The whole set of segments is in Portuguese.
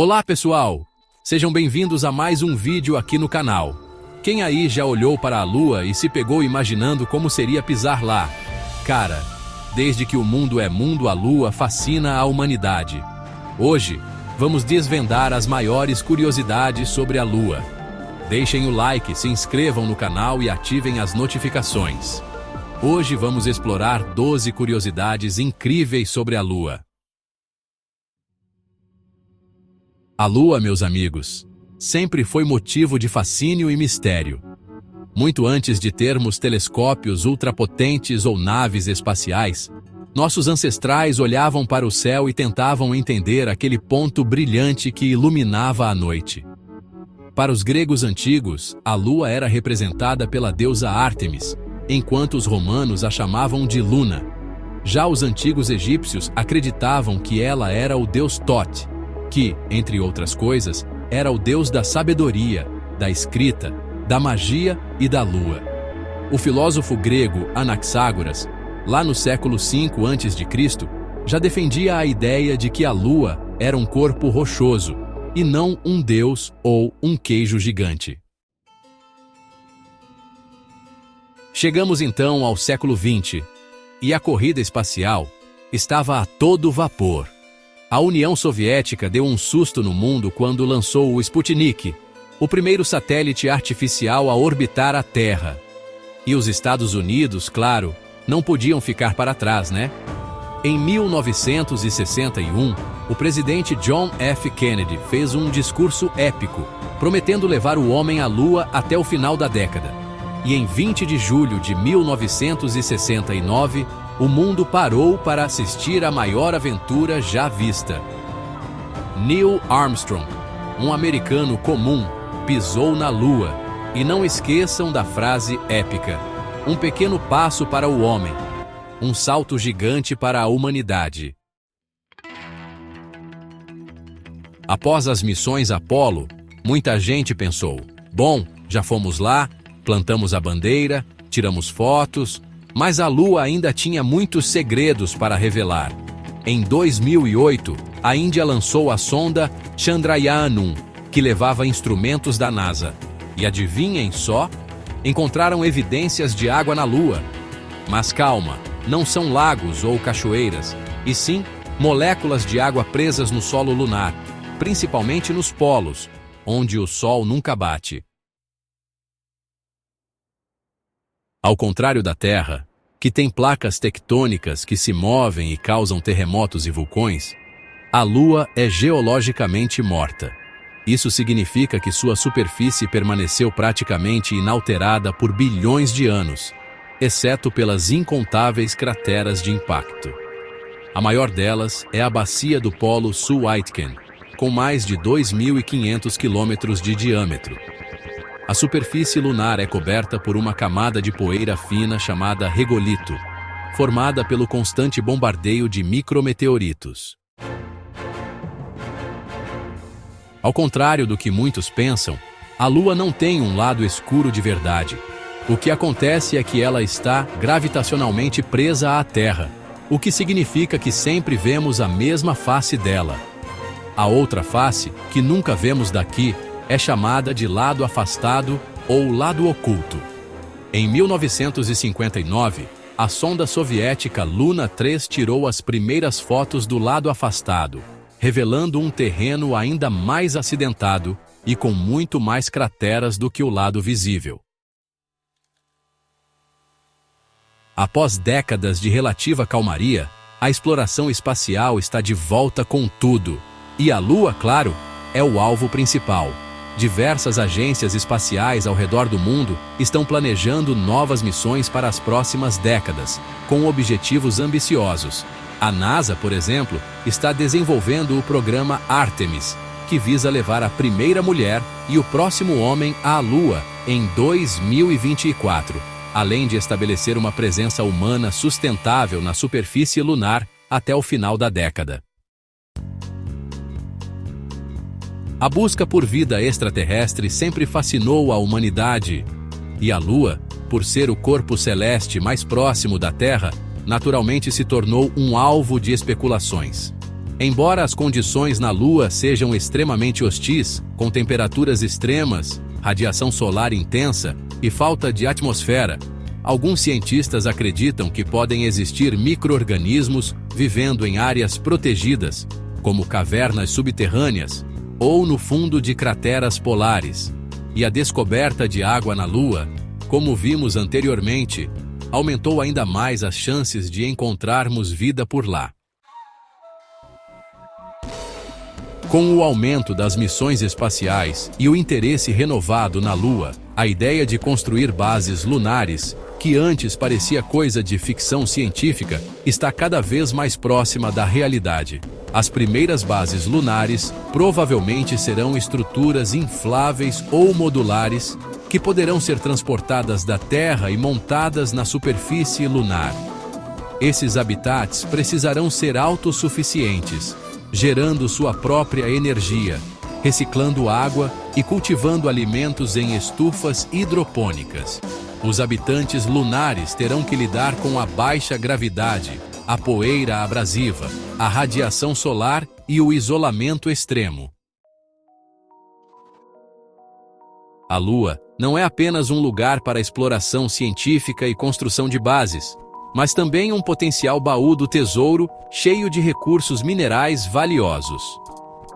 Olá pessoal, sejam bem-vindos a mais um vídeo aqui no canal. Quem aí já olhou para a Lua e se pegou imaginando como seria pisar lá? Cara, desde que o mundo é mundo, a Lua fascina a humanidade. Hoje, vamos desvendar as maiores curiosidades sobre a Lua. Deixem o like, se inscrevam no canal e ativem as notificações. Hoje vamos explorar 12 curiosidades incríveis sobre a Lua. A Lua, meus amigos, sempre foi motivo de fascínio e mistério. Muito antes de termos telescópios ultrapotentes ou naves espaciais, nossos ancestrais olhavam para o céu e tentavam entender aquele ponto brilhante que iluminava a noite. Para os gregos antigos, a Lua era representada pela deusa Ártemis, enquanto os romanos a chamavam de Luna. Já os antigos egípcios acreditavam que ela era o deus Thoth, que, entre outras coisas, era o deus da sabedoria, da escrita, da magia e da lua. O filósofo grego Anaxágoras, lá no século V a.C., já defendia a ideia de que a lua era um corpo rochoso, e não um deus ou um queijo gigante. Chegamos então ao século XX, e a corrida espacial estava a todo vapor. A União Soviética deu um susto no mundo quando lançou o Sputnik, o primeiro satélite artificial a orbitar a Terra. E os Estados Unidos, claro, não podiam ficar para trás, né? Em 1961, o presidente John F. Kennedy fez um discurso épico, prometendo levar o homem à Lua até o final da década. E em 20 de julho de 1969, o mundo parou para assistir à maior aventura já vista. Neil Armstrong, um americano comum, pisou na Lua. E não esqueçam da frase épica: um pequeno passo para o homem, um salto gigante para a humanidade. Após as missões Apollo, muita gente pensou: bom, já fomos lá, plantamos a bandeira, tiramos fotos, mas a Lua ainda tinha muitos segredos para revelar. Em 2008, a Índia lançou a sonda Chandrayaan-1, que levava instrumentos da NASA. E adivinhem só? Encontraram evidências de água na Lua. Mas calma, não são lagos ou cachoeiras, e sim moléculas de água presas no solo lunar, principalmente nos polos, onde o Sol nunca bate. Ao contrário da Terra, que tem placas tectônicas que se movem e causam terremotos e vulcões, a Lua é geologicamente morta. Isso significa que sua superfície permaneceu praticamente inalterada por bilhões de anos, exceto pelas incontáveis crateras de impacto. A maior delas é a bacia do Polo Sul-Aitken, com mais de 2.500 quilômetros de diâmetro. A superfície lunar é coberta por uma camada de poeira fina chamada regolito, formada pelo constante bombardeio de micrometeoritos. Ao contrário do que muitos pensam, a Lua não tem um lado escuro de verdade. O que acontece é que ela está gravitacionalmente presa à Terra, o que significa que sempre vemos a mesma face dela. A outra face, que nunca vemos daqui, é chamada de lado afastado ou lado oculto. Em 1959, a sonda soviética Luna 3 tirou as primeiras fotos do lado afastado, revelando um terreno ainda mais acidentado e com muito mais crateras do que o lado visível. Após décadas de relativa calmaria, a exploração espacial está de volta com tudo. E a Lua, claro, é o alvo principal. Diversas agências espaciais ao redor do mundo estão planejando novas missões para as próximas décadas, com objetivos ambiciosos. A NASA, por exemplo, está desenvolvendo o programa Artemis, que visa levar a primeira mulher e o próximo homem à Lua em 2024, além de estabelecer uma presença humana sustentável na superfície lunar até o final da década. A busca por vida extraterrestre sempre fascinou a humanidade, e a Lua, por ser o corpo celeste mais próximo da Terra, naturalmente se tornou um alvo de especulações. Embora as condições na Lua sejam extremamente hostis, com temperaturas extremas, radiação solar intensa e falta de atmosfera, alguns cientistas acreditam que podem existir micro-organismos vivendo em áreas protegidas, como cavernas subterrâneas ou no fundo de crateras polares. E a descoberta de água na Lua, como vimos anteriormente, aumentou ainda mais as chances de encontrarmos vida por lá. Com o aumento das missões espaciais e o interesse renovado na Lua, a ideia de construir bases lunares, que antes parecia coisa de ficção científica, está cada vez mais próxima da realidade. As primeiras bases lunares provavelmente serão estruturas infláveis ou modulares que poderão ser transportadas da Terra e montadas na superfície lunar. Esses habitats precisarão ser autossuficientes, gerando sua própria energia, reciclando água e cultivando alimentos em estufas hidropônicas. Os habitantes lunares terão que lidar com a baixa gravidade, a poeira abrasiva, a radiação solar e o isolamento extremo. A Lua não é apenas um lugar para exploração científica e construção de bases, mas também um potencial baú do tesouro cheio de recursos minerais valiosos.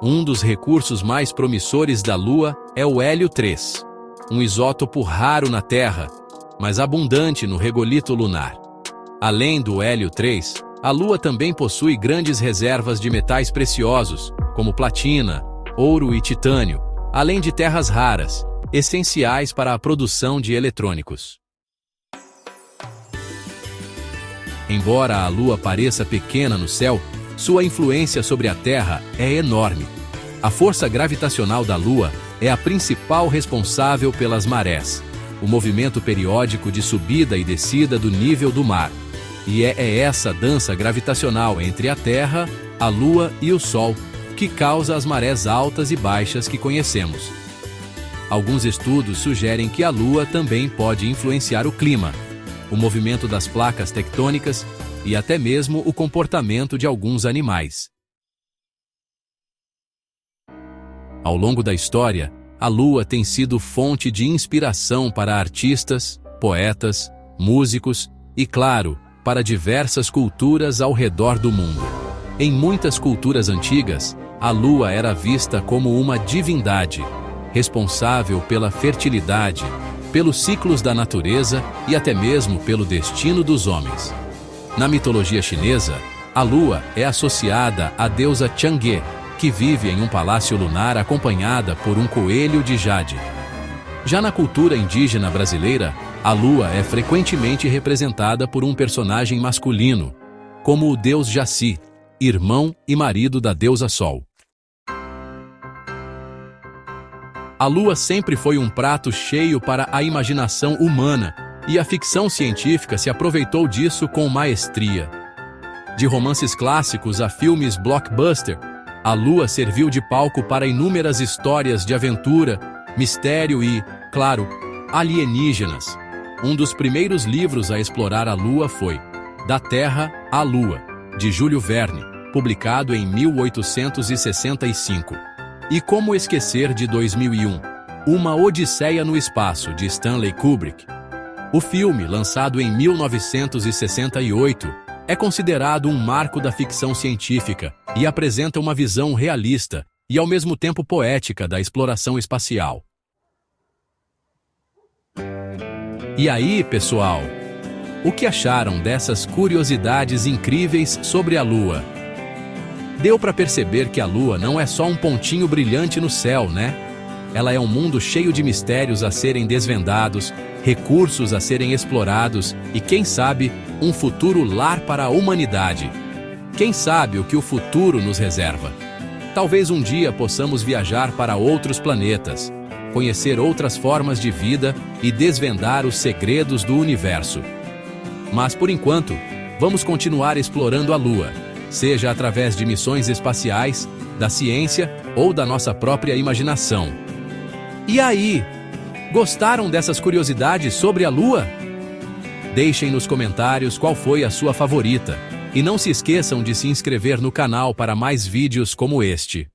Um dos recursos mais promissores da Lua é o hélio 3, um isótopo raro na Terra, mas abundante no regolito lunar. Além do hélio 3, a Lua também possui grandes reservas de metais preciosos, como platina, ouro e titânio, além de terras raras, essenciais para a produção de eletrônicos. Embora a Lua pareça pequena no céu, sua influência sobre a Terra é enorme. A força gravitacional da Lua é a principal responsável pelas marés, o movimento periódico de subida e descida do nível do mar. E é essa dança gravitacional entre a Terra, a Lua e o Sol que causa as marés altas e baixas que conhecemos. Alguns estudos sugerem que a Lua também pode influenciar o clima, o movimento das placas tectônicas e até mesmo o comportamento de alguns animais. Ao longo da história, a Lua tem sido fonte de inspiração para artistas, poetas, músicos e, claro, para diversas culturas ao redor do mundo. Em muitas culturas antigas, a Lua era vista como uma divindade, responsável pela fertilidade, pelos ciclos da natureza e até mesmo pelo destino dos homens. Na mitologia chinesa, a Lua é associada à deusa Chang'e, que vive em um palácio lunar acompanhada por um coelho de jade. Já na cultura indígena brasileira, a Lua é frequentemente representada por um personagem masculino, como o deus Jaci, irmão e marido da deusa Sol. A Lua sempre foi um prato cheio para a imaginação humana, e a ficção científica se aproveitou disso com maestria. De romances clássicos a filmes blockbuster, a Lua serviu de palco para inúmeras histórias de aventura, mistério e, claro, alienígenas. Um dos primeiros livros a explorar a Lua foi Da Terra à Lua, de Júlio Verne, publicado em 1865. E como esquecer de 2001, Uma Odisseia no Espaço, de Stanley Kubrick. O filme, lançado em 1968, é considerado um marco da ficção científica e apresenta uma visão realista e ao mesmo tempo poética da exploração espacial. E aí, pessoal? O que acharam dessas curiosidades incríveis sobre a Lua? Deu para perceber que a Lua não é só um pontinho brilhante no céu, né? Ela é um mundo cheio de mistérios a serem desvendados, recursos a serem explorados e, quem sabe, um futuro lar para a humanidade. Quem sabe o que o futuro nos reserva? Talvez um dia possamos viajar para outros planetas, conhecer outras formas de vida e desvendar os segredos do universo. Mas, por enquanto, vamos continuar explorando a Lua, seja através de missões espaciais, da ciência ou da nossa própria imaginação. E aí? Gostaram dessas curiosidades sobre a Lua? Deixem nos comentários qual foi a sua favorita. E não se esqueçam de se inscrever no canal para mais vídeos como este.